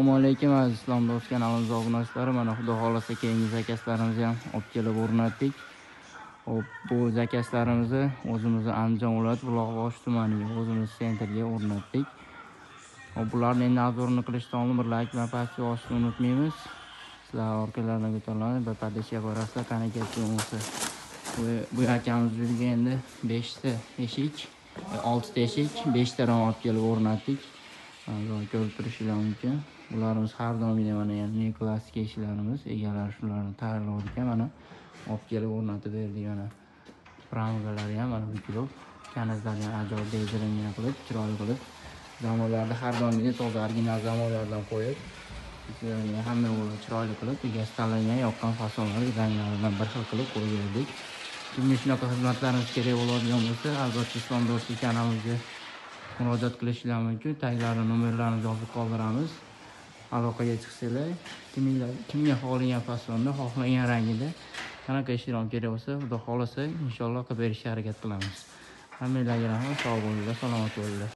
Assalomu alaykum aziz islom do'st kanalimiz obunachilari. Mana xudo xolasa keyingi zakazlarimizni ham olib kelib o'rnatdik. Hop, bu zakazlarimizni o'zimizni Andijon viloyati Buloqboshi tumaniga, o'zimiz sentrga o'rnatdik. Hop, bularni endi nazorini qilishdan oldin bir like va pastga bosishni unutmaymiz. Sizlar orqalardan ko'tariladi, bir padishga borasizlar, qani ketgan bo'lsa. Bu akamiz bizga endi 5 ta eshik, 6 ta eshik, 5 ta rom olib kelib o'rnatdik. Ko'rib turishinglar mumkin. Bularimiz har doimgidek mana ne klassik eshiklarimiz, egalari shularni tayyorlab ekan, mana olib kelib o'rnatib berdik. Mana ramgalari ham mana bukilib, kanizlarni ham ajoyib bezalangan qilib, chiroyli qilib, zamonlarda har doimgidek toza original zamonlardan qo'yib, hamma yo'li chiroyli qilib, egasi tanlagan yoqqan fasonlari ranglaridan bir xil qilib qo'yib berdik. Kimga shunaqa xizmatlarimiz kerak bo'ladigan bo'lsa, albatta Islom do'stlik kanalimizga murojaat qilishingiz mumkin. Taglarni nomerlarini yozib qoldiramiz. Aloqaga chiqsanglar, kimga xohlagan fasonda, xohlagan rangida qanaqa eshiklar kerak bo'lsa, xudo xolasa inshaalloh qilib berishga harakat qilamiz. Hammanglarga rahmat, sog' bo'linglar, salomat bo'linglar.